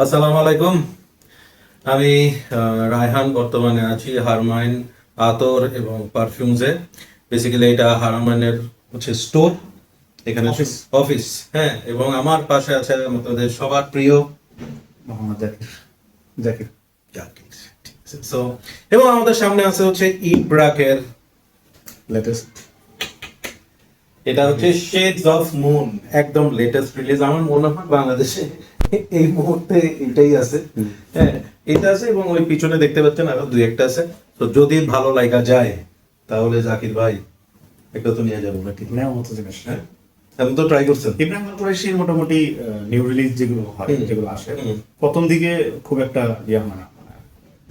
আসসালামু আলাইকুম। আমি রায়হান, বর্তমানে আছি হারমাইন আতর এবং পারফিউমসে। বেসিক্যালি এটা হারমাইনের হচ্ছে স্টোর, এখানে অফিস। অফিস। হ্যাঁ, এবং আমার পাশে আছে আমাদের সবার প্রিয় মোহাম্মদ জাকির। জাকির জাকির। ঠিক আছে। সো এবং আমাদের সামনে আছে হচ্ছে ইব্রাকের, লেটেস্ট। এটা হচ্ছে শেডস অফ মুন, একদম লেটেস্ট রিলিজ। আমার মনে হয় বাংলাদেশে এই মুহূর্তে এটাই আছে। হ্যাঁ, এটা আছে এবং ওই পিছনে দেখতে পাচ্ছেন আরো দুই একটা আছে। তো যদি ভালো লাগা যায় তাহলে জাকির ভাই একটা তো নিয়ে যাবো নাকি? নেওয়ার মতো জিনিস। হ্যাঁ, এখন তো ট্রাই করছেন। ইব্রাহিম আল কুরাইশির মোটামুটি নিউ রিলিজ যেগুলো হয়, যেগুলো আসে প্রথম দিকে খুব একটা ইয়া হয় না।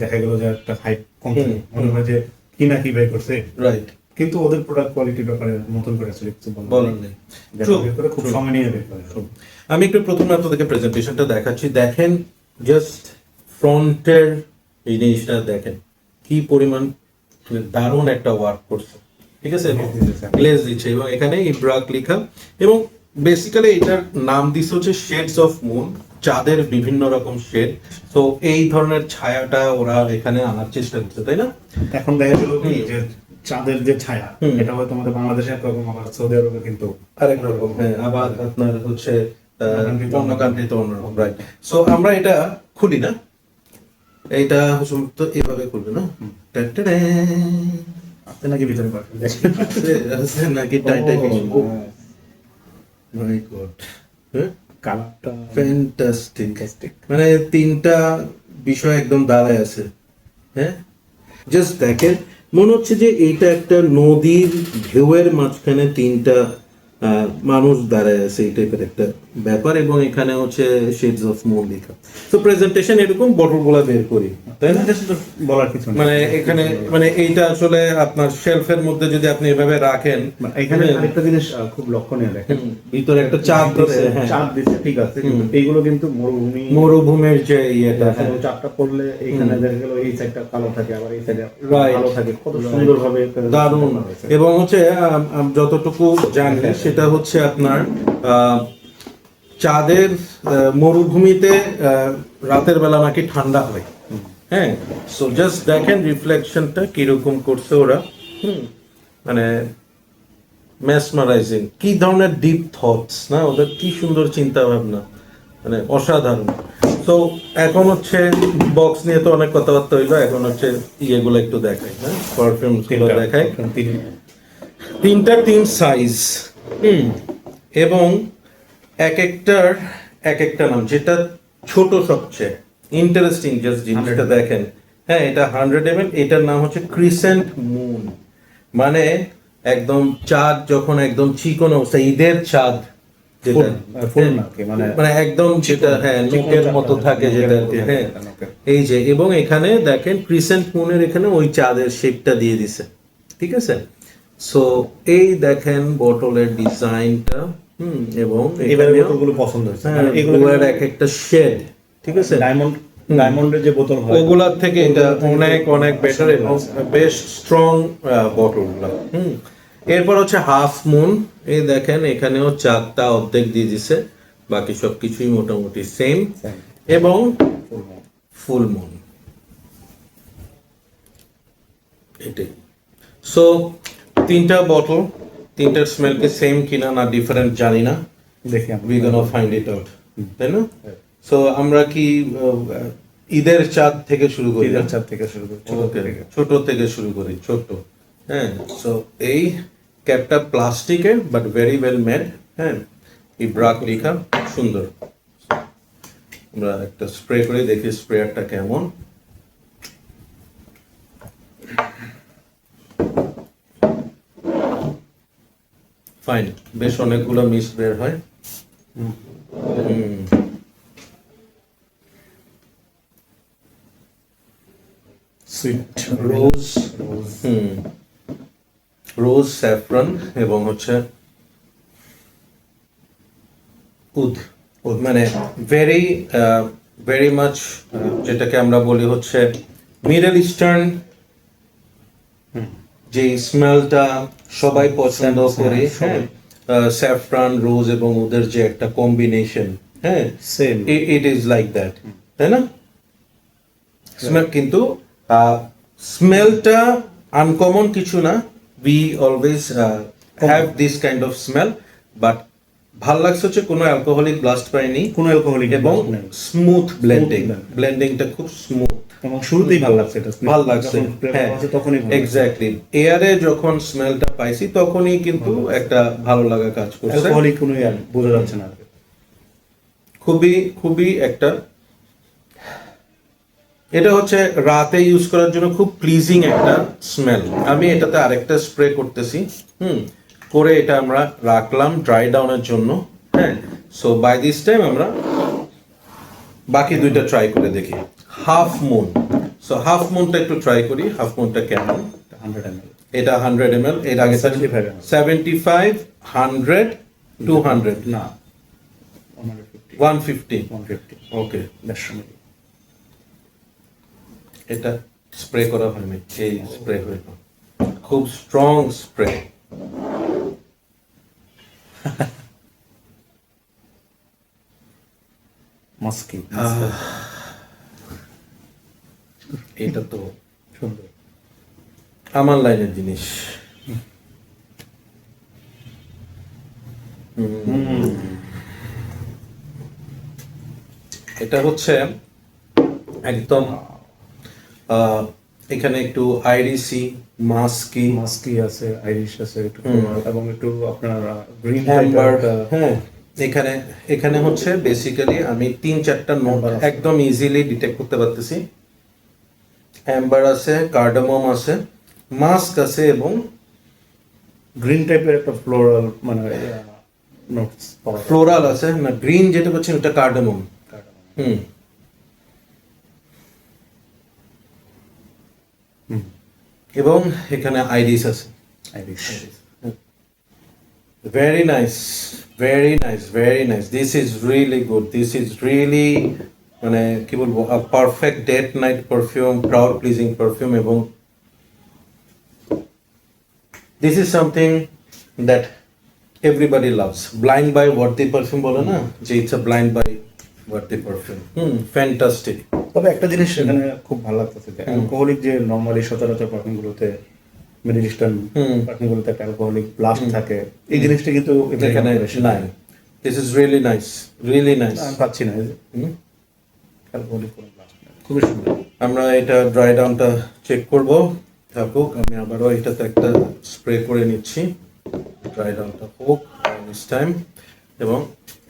দেখা গেল যে একটা হাইপ কম থাকে, মনে হয় যে কি না কি বের করছে, রাইট। কিন্তু ওদের প্রোডাক্ট কোয়ালিটির ব্যাপারে নতুন করে আসলে কিছু বলার নেই। বের করে খুব সময় নিয়ে বের করে। আমি একটু প্রথমে আপনাদেরকে প্রেজেন্টেশনটা দেখাচ্ছি। দেখেন, জাস্ট ফ্রন্টের এই জিনিসটা দেখেন কি পরিমাণ দারুণ একটা ওয়ার্ক করছে। ঠিক আছে, গ্লেজ দিচ্ছে এবং এখানে ইব্রাক লেখা এবং বেসিক্যালি এটার নাম দিচ্ছে হচ্ছে শেডস অফ মুন, চাঁদের বিভিন্ন রকম শেড। তো এই ধরনের ছায়াটা ওরা এখানে আনার চেষ্টা করছে, তাই না? এখন দেখা গেল কি যে চাঁদের যে ছায়া, এটা হয়তো আমাদের বাংলাদেশে একরকম, আবার সৌদি আরবে কিন্তু আরেক রকম। হ্যাঁ, আবার আপনার হচ্ছে অন্য কান্ট্রিতে অন্যরকম। রাইট। সো আমরা এটা খুলি না, এইটা সম্ভবত এভাবে খুলবে না। আপনি নাকি ভিতরে পারবেন আছে নাকি টাইটাই কিছু? মাই গড, কালারটা ফ্যান্টাস্টিক। মানে তিনটা বিষয় একদম দাঁড়ায় আছে। হ্যাঁ, জাস্ট দেখেন, মনে হচ্ছে যে এইটা একটা নদীর ঢেউয়ের মাঝখানে তিনটা মানুষ দাঁড়ায় আছে, এই টাইপের একটা ব্যাপার। এবং এখানে হচ্ছে শেডস অফ মুন লেখা। তো প্রেজেন্টেশন এরকম বটলগুলা বের করি, তাই না? বলার কিছু নেই। মানে এখানে মানে এইটা আসলে আপনার শেলফের মধ্যে যদি আপনি এভাবে রাখেন, এখানে আরেকটা জিনিস খুব লক্ষণীয়, দেখেন ভিতরে একটা চাঁদ দিচ্ছে। হ্যাঁ, চাঁদ দিচ্ছে, ঠিক আছে, কিন্তু এইগুলো কিন্তু মরুভূমির যে ইয়েটা। দেখেন চাঁদটা পড়লে এইখানে দেখা গেল এই সাইডটা কালো থাকে, আবার এই সাইডে Right. কালো থাকে, কত সুন্দর ভাবে দারুণ। এবং হচ্ছে যতটুকু জানি সেটা হচ্ছে আপনার চাঁদের মরুভূমিতে রাতের বেলা নাকি ঠান্ডা হয়। হ্যাঁ, সো জাস্ট দেখেন রিফ্লেকশনটা কিরকম করছে ওরা। মানে মেসমারাইজিং, কি ধরনের ডিপ থটস না ওদের, কি সুন্দর চিন্তা ভাবনা, মানে অসাধারণ। তো এখন হচ্ছে বক্স নিয়ে তো অনেক কথাবার্তা হইলো, এখন হচ্ছে ইয়েগুলো একটু দেখাই। হ্যাঁ, পারফিউম গুলো দেখাই। তিনটা তিন সাইজ এবং এক একটার এক একটা নাম। যেটা ছোট সবচেয়ে ইন্টারেস্টিং জাস্ট জিনিসটা দেখেন। হ্যাঁ, এটা 100 ml, এটার নাম হচ্ছে ক্রিসেন্ট মুন। মানে একদম চাঁদ যখন একদম চিকন অবস্থা, ঈদের চাঁদ যেটা, মানে একদম যেটা, হ্যাঁ, নোকের মতো থাকে যেটা। হ্যাঁ, এই যে, এবং এখানে দেখেন ক্রিসেন্ট মুনের এখানে ওই চাঁদের শেপটা দিয়ে দিছে। ঠিক আছে, সো এই দেখেন বোতলের ডিজাইনটা। এবং এবারে বোতলগুলো পছন্দ হয়েছে, এগুলোর এক একটা শেড। ঠিক আছে, ডায়মন্ডের যে বোতল হয় ওগুলার থেকে এটা অনেক অনেক বেটার এবং বেশ স্ট্রং বোতলগুলো। এরপর হচ্ছে হাফ মুন। এই দেখেন এখানেও চারটা অর্ধেক দিয়ে দিছে, বাকি সব কিছুই মোটামুটি সেম। এবং ফুল মুন, এটাই। সো তিনটা বোতল, তিনটার স্মেল কি সেম কিনা না ডিফারেন্ট জানি না, দেখি we gonna find it out, তাই না? সো আমরা কি ঈদের চাঁদ থেকে শুরু করি? ঈদের চাঁদ থেকে শুরু করি, ছোট থেকে শুরু করি, ছোট। হ্যাঁ, সো এই ক্যাপটা প্লাস্টিকের বাট ভেরি ওয়েল মেড। হ্যাঁ, ইব্রাক লেখা, সুন্দর। আমরা একটা স্প্রে করে দেখি স্প্রেয়ারটা কেমন। ফাইন, বেশ অনেকগুলো মিস বের হয়। সুইট রোজ, রোজ, স্যাফরন এবং হচ্ছে উদ। মানে ভেরি ভেরি মাচ, যেটাকে আমরা বলি হচ্ছে মিডল ইস্টার্ন যে স্মেলটা সবাই পছন্দ করে। হ্যাঁ, স্যাফরান, রোজ এবং ওদের যে একটা কম্বিনেশন। হ্যাঁ, same, it is like that. তাই না? স্মেল কিন্তু স্মেলটা আনকমন কিছু না, we always have this kind of smell, but ভাল লাগছে হচ্ছে কোনো অ্যালকোহলিক ব্লাস্ট পাইনি কোনো অ্যালকোহলিক এবং স্মুথ ব্লেন্ডিং, blend. ব্লেন্ডিংটা খুব স্মুথ, এবং শুরুতেই ভালো লাগছে এটা, ভাল লাগছে। যখন flavor হ্যাঁ আছে তখনই ভালো লাগছে। এক্স্যাক্টলি, এয়ারে যখন স্মেলটা পাইছি তখনই কিন্তু একটা ভালো লাগা কাজ করছে। অ্যালকোহলিক কোনো বোঝা যাচ্ছে না আর কি। খুবই খুবই একটা, এটা হচ্ছে রাতে ইউজ করার জন্য খুব প্লিজিং একটা স্মেল। আমি এটাতে আরেকটা স্প্রে করতেছি, করে এটা আমরা রাখলাম ড্রাই ডাউনের জন্য। হ্যাঁ, সো বাই দিস টাইম আমরা বাকি দুইটা ট্রাই করে দেখি। হাফ মুন, সো হাফ মুনটা একটু ট্রাই করি, হাফ মুনটা কেমন। 100 ml এটা 100 ml, এর আগে 75 ml 75, 100, 200 না 150 150 150 ওকে। 150 ml। এটা স্প্রে করা হয়নি, এই স্প্রে হইল, খুব স্ট্রং স্প্রে। মাস্কি এটা তো সুন্দর। আমার লাইনের জিনিস। এটা হচ্ছে একদম এখানে একটু আইরিসি, মাস্কি, মাস্কি আছে, আইরিশ আছে একটু, এবং একটু আপনার গ্রিন অ্যাম্বার। হ্যাঁ, এখানে এখানে হচ্ছে বেসিক্যালি আমি 3-4টা নোট Amber আছে। একদম ইজিলি ডিটেক্ট করতে পারতেছি। অ্যাম্বার আছে, কার্ডামম আছে, মাস্ক আছে এবং গ্রিন টাইপের একটা ফ্লোরাল মানে নোটস পাওয়া যায়। ফ্লোরাল আছে। না, গ্রিন যেটা করছেন ওটা কার্ডামম। হুম এবং এখানে আইরিস আছে। Irish Very nice, very nice, very nice. This is really good. This is really মানে কি বলবো, a perfect date night perfume, crowd pleasing perfume, এবং this is something that everybody loves. Blind by worthy perfume বলে না, যে it's a blind by worthy perfume. Fantastic. তবে একটা জিনিস এখানে খুব ভালো লাগতেছে যে অ্যালকোহলিক যে নরমালি সচরাচর পারফিউম গুলোতে, মিডল ইস্টার্ন পারফিউম গুলোতে একটা অ্যালকোহলিক ব্লাস্ট থাকে, এই জিনিসটা কিন্তু এখানে নাই। This is really nice, really nice. আমি পাচ্ছি না অ্যালকোহলিক কোনো ব্লাস্ট খুবই সুন্দর। আমরা এটা ড্রাই ডাউনটা চেক করব, থাকুক। আমি আবারও এটাতে একটা স্প্রে করে নিচ্ছি, ড্রাই ডাউনটা হোক দিস টাইম, এবং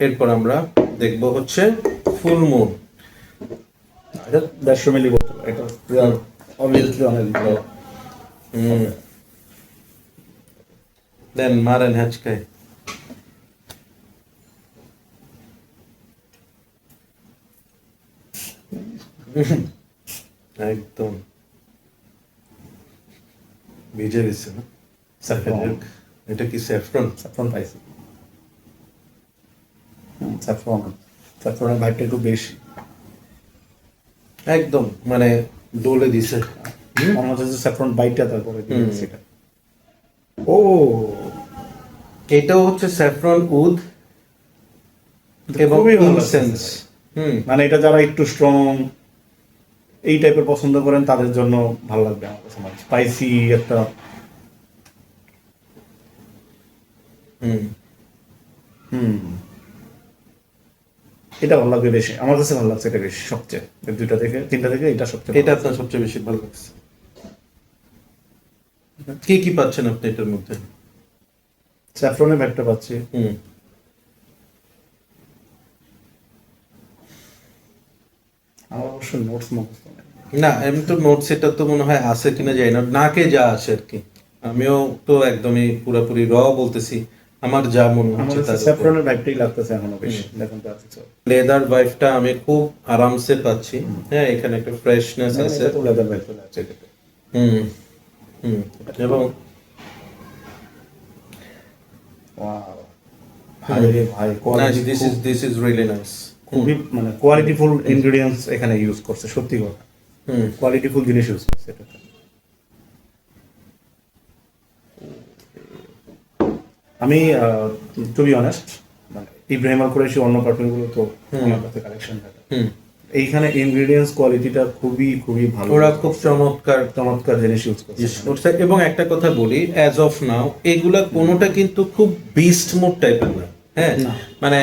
এরপর আমরা দেখব হচ্ছে ফুল মুন। এটা 150 মিলি বোতল, এটা অবভিয়াসলি অনেক ভালো। দেন মারেন হ্যাচকায়। একদম ভিজে গেছে না? স্যাফরন, এটা কি স্যাফরন? স্যাফরন পাইছি। স্যাফরনের ভাইবটা একটু বেশি, একদম মানে ডলে দিছে। মনে হচ্ছে যে স্যাফরন বাইটটা তারপরে সেটা। ও এটাও হচ্ছে স্যাফরন উড এবং খুবই ভালো ইনসেন্স। মানে এটা যারা একটু স্ট্রং এই টাইপের পছন্দ করেন তাদের জন্য ভালো লাগবে আমার কাছে। মানে স্পাইসি একটা এটা ভালো লাগবে বেশি, আমার কাছে ভালো লাগছে এটা বেশি সবচেয়ে, এই দুইটা থেকে তিনটা থেকে এটা সবচেয়ে এটা আপনার সবচেয়ে বেশি ভালো লাগছে। কি কি পাচ্ছেন আপনি এটার মধ্যে? স্যাফরনের ভাইবটা পাচ্ছি, আমার অবশ্য নোটস মুখস্থ নেই। না, এমনি তো নোটস এটা তো মনে হয় আছে কিনা জানি না, নাকে যা আছে আর কি। আমিও তো একদমই পুরোপুরি র বলতেছি, আমার যা মনে আমার হচ্ছে কাছে তার স্যাফরনের ভাইবটাই লাগতেছে এখনো বেশি। দেখুন তো আছে তো লেদার ভাইবটা আমি খুব আরামসে পাচ্ছি। হ্যাঁ, এখানে একটা ফ্রেশনেস আছে। এটা তো লেদার ভাইব চলে আসছে এটাতে। এবং ওয়াও ভাই রে ভাই, quality this is really nice. খুবই মানে কোয়ালিটিফুল ইনগ্রেডিয়েন্টস এখানে ইউজ করছে, সত্যি কথা কোয়ালিটিফুল জিনিস ইউজ করছে এটাতে। আমি টু বি অনেস্ট, মানে ইব্রাহিম আল কুরাইশি অন্য পারফিউমগুলো তো আমার কাছে কালেকশন থাকে, এইখানে ইনগ্রেডিয়েন্টস কোয়ালিটিটা খুবই খুবই ভালো, ওরা খুব চমৎকার চমৎকার জিনিস ইউজ use করছে। করছে। এবং একটা কথা বলি, অ্যাজ অফ নাও এগুলা কোনোটা কিন্তু খুব বিস্ট মোড টাইপের না। হ্যাঁ, না। মানে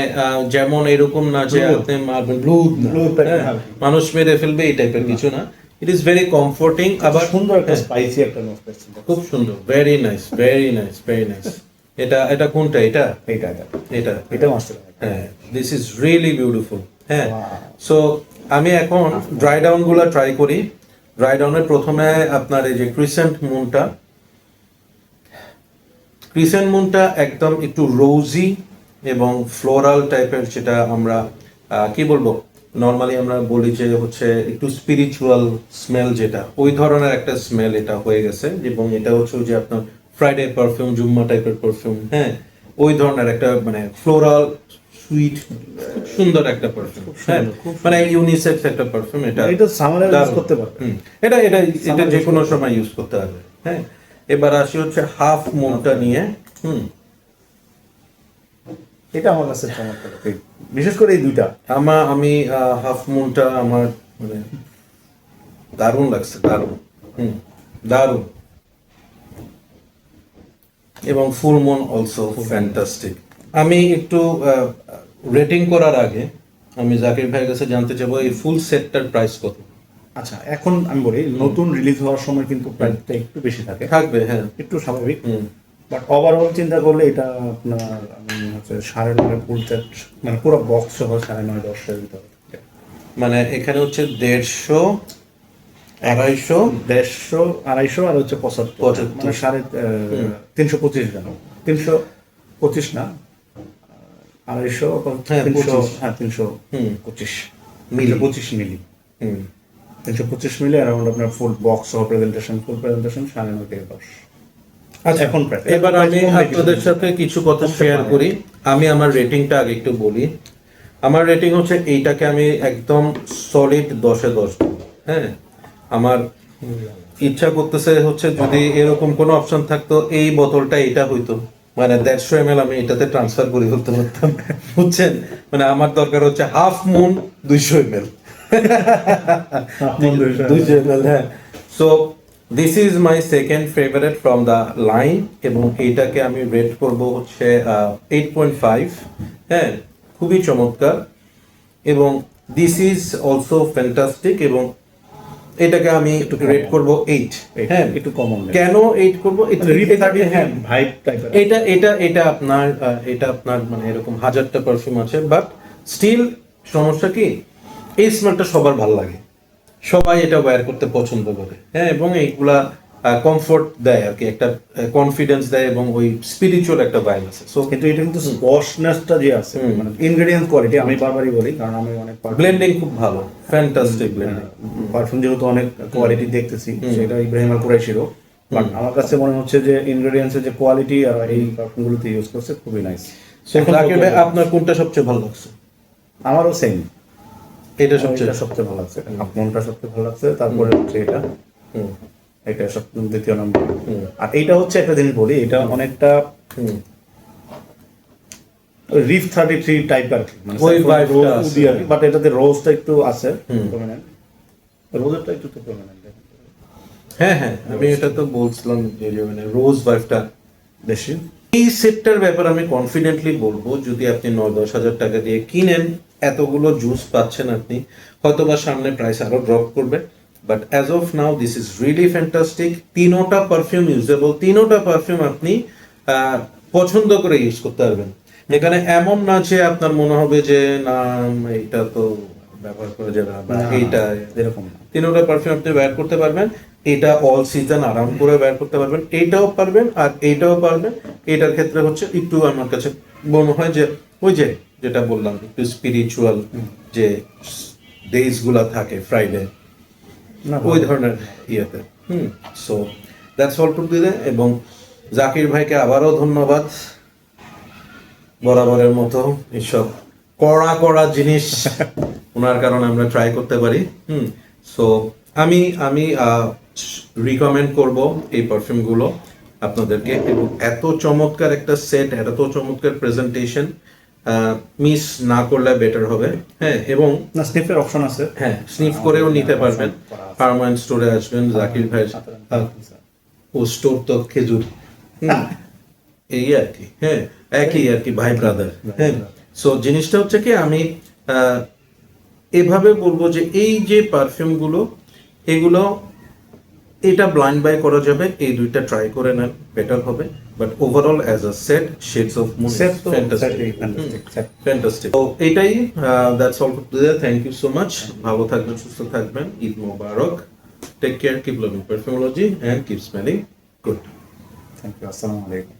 যেমন এরকম না যে Blue. আপনি মারবেন ব্লু, Blue type না। মানুষ মেরে ফেলবে এই টাইপের কিছু না। ইট ইজ ভেরি কমফোর্টিং, আবার সুন্দর একটা হ্যাঁ, স্পাইসি একটা নোট পাচ্ছি। খুব সুন্দর, very nice, very nice, very nice. এটা কোনটা? এটা এইটা এটা মাস্টার। হ্যাঁ, দিস ইজ রিয়েলি বিউটিফুল। হ্যাঁ, Wow. সো আমি এখন ড্রাই ডাউন গুলা ট্রাই করি। ড্রাই ডাউনের প্রথমে আপনার এই যে ক্রিসেন্ট মুনটা একদম একটু রোজি এবং ফ্লোরাল টাইপের, যেটা আমরা কি বলবো, নর্মালি আমরা বলি যে হচ্ছে একটু স্পিরিচুয়াল স্মেল, যেটা ওই ধরনের একটা স্মেল এটা হয়ে গেছে। এবং এটা হচ্ছে যে আপনার ফ্রাইডে পারফিউম, জুম্মা টাইপের পারফিউম। হ্যাঁ, ওই ধরনের একটা মানে ফ্লোরাল সুইট, খুব সুন্দর একটা পারফিউম। হ্যাঁ, মানে ইউনিসেক্স একটা পারফিউম এটা। এটা সামারে ইউজ দারুণ। করতে পারবে। এটা যে কোনো সময় ইউজ করতে পারবে। হ্যাঁ, এবার আসি হচ্ছে হাফ মুনটা নিয়ে। এটা আমার কাছে চমৎকার লাগে। বিশেষ করে এই দুইটা আমি হাফ মুনটা আমার মানে দারুণ লাগছে, দারুণ। দারুণ। এবং ফুল মুন অলসো ফ্যান্টাস্টিক। আমি একটু রেটিং করার আগে আমি জাকির ভাইয়ের কাছে জানতে চাইবো এই ফুল সেটটার প্রাইস কত? আচ্ছা, এখন আমি বলি নতুন রিলিজ হওয়ার সময় কিন্তু প্রাইসটা একটু বেশি থাকে, থাকবে, হ্যাঁ, একটু স্বাভাবিক। বাট ওভারঅল চিন্তা করলে এটা আপনার হচ্ছে 9.5 ফুল সেট, মানে পুরো বক্স সহ 9.5-10 এর ভিতরে। মানে এখানে হচ্ছে 150, 250, 150, 250 আর হচ্ছে 75, মানে 325 গ্রাম, 325 না, 250, হ্যাঁ, 325 মিলি, 25 মিলি, 325 মিলি অ্যারাউন্ড আপনার ফুল বক্স সহ প্রেজেন্টেশন, ফুল প্রেজেন্টেশন 9.5 থেকে 10। আচ্ছা, এখন এবার আমি আপনাদের সাথে কিছু কথা শেয়ার করি। আমি আমার রেটিংটা আগে একটু বলি। আমার রেটিং হচ্ছে, এইটাকে আমি একদম সলিড 10-এ 10 দেব। হ্যাঁ, আমার ইচ্ছা করতেছে হচ্ছে যদি এরকম কোনো অপশন থাকতো, এই বোতলটা এটা হইতো, মানে 150 ml আমি এটাতে ট্রান্সফার করে ফেলতে পারতাম। বুঝছেন, মানে আমার দরকার হচ্ছে হাফ মুন 200 ml। 200 ml, হ্যাঁ। So this is my second favourite from the line, এবং এইটাকে আমি রেট করব হচ্ছে 8.5। হ্যাঁ, খুবই চমৎকার। এবং দিস ইজ অলসো ফ্যান্টাস্টিক, এবং এটাকে আমি রেট করব 8। হ্যাঁ, একটু কমন কেন 8 করব? হ্যাঁ, ভাইব টাইপের। এটা আপনার মানে এরকম হাজারটা পারফিউম আছে, বাট স্টিল সমস্যা কি, এই স্মেলটা সবার ভালো লাগে, সবাই এটা ওয়্যার করতে পছন্দ করে। হ্যাঁ, এবং এইগুলা কমফোর্ট দেয় আর কি, একটা কনফিডেন্স দেয়, এবং ওই স্পিরিচুয়াল একটা ভাইব আছে। সো কিন্তু এটা কিন্তু স্পশনেসটা যে আছে, মানে ইনগ্রেডিয়েন্ট কোয়ালিটি, আমি বারবারই বলি, কারণ আমি অনেক ব্লেন্ডিং খুব ভালো, ফ্যান্টাস্টিক ব্লেন্ডিং। পারফিউম যেহেতু অনেক কোয়ালিটি দেখতেছি, সেটা ইব্রাহিম আল কুরাইশিরও, বাট আমার কাছে মনে হচ্ছে যে ইনগ্রেডিয়েন্টসের যে কোয়ালিটি আর এই পারফিউমগুলোতে ইউজ করছে খুবই নাইস। জাকির ভাই, আপনার কোনটা সবচেয়ে ভালো লাগছে? আমারও সেম, এটা সবচেয়ে ভালো লাগছে, আপনারটা সবচেয়ে ভালো লাগছে, তারপরে হচ্ছে এটা সবচেয়ে দ্বিতীয় নম্বর। আর এইটা হচ্ছে একটা জিনিস বলি, এটা অনেকটা রিফ 33 টাইপ আর কি, মানে ওই vibe-টা আছে। বাট এটাতে রোজটা একটু আছে, রোজেরটা একটু তো প্রমিনেন্ট হ্যাঁ, হ্যাঁ, আমি এটা তো বলছিলাম যে মানে রোজ ভাইবটা বেশি। এই সেটটার ব্যাপারে আমি কনফিডেন্টলি বলবো, যদি আপনি 9-10 হাজার টাকা দিয়ে কিনেন, এতগুলো জুস পাচ্ছেন আপনি, হয়তোবা সামনে প্রাইস আরো ড্রপ করবে, but as of now this is really fantastic. তিনোটা পারফিউম ইউজেবল, তিনোটা পারফিউম আপনি পছন্দ করে ইউজ করতে পারবেন। এখানে এমন না যে আপনার মনে হবে যে না এটা তো ব্যবহার করা যাবে না, বা এইটা এরকম না। তিনোটা পারফিউম আপনি ব্যবহার করতে পারবেন। এটা অল সিজন আরাম করে ব্যবহার করতে পারবেন, এইটাও পারবেন আর এইটাও পারবেন। এটার ক্ষেত্রে হচ্ছে একটু আমার কাছে মনে হয় যে ওই যে যেটা বললাম, একটু স্পিরিচুয়াল যে ডেজ গুলা থাকে ফ্রাইডে, ওই ধরনের ইয়েতে। সো দ্যাটস অল টু দিলে। এবং জাকির ভাইকে আবারও ধন্যবাদ, বরাবরের মতো এইসব কড়া জিনিস ওনার কারণে আমরা ট্রাই করতে পারি। সো আমি রিকমেন্ড করব এই পারফিউমগুলো আপনাদেরকে। এবং এত চমৎকার একটা সেট, এত চমৎকার প্রেজেন্টেশন, মিস না করলে বেটার হবে। হ্যাঁ, এবং না, স্নিফের অপশন আছে। হ্যাঁ স্নিফ করেও নিতে পারবেন। পার্মানেন্ট স্টোরে আসবেন, জাকির ভাই ও স্টোর তো খেজুর, এই আর কি। হ্যাঁ, একই আর কি, ভাই ব্রাদার। হ্যাঁ, সো জিনিসটা হচ্ছে কি, আমি এভাবে বলবো যে এই যে পারফিউম গুলো, এগুলো এটা ব্লাইন্ড বাই করা যাবে, এই দুইটা ট্রাই করে নেন, বেটার হবে। But overall as a set, shades of moon Set তো ফ্যান্টাস্টিক, set. ফ্যান্টাস্টিক। তো এটাই, that's all for today. Thank you so much. ভালো থাকবেন, সুস্থ থাকবেন। ঈদ মোবারক। Take care, keep loving Perfumology, and keep smelling good. Thank you, আসসালামু আলাইকুম।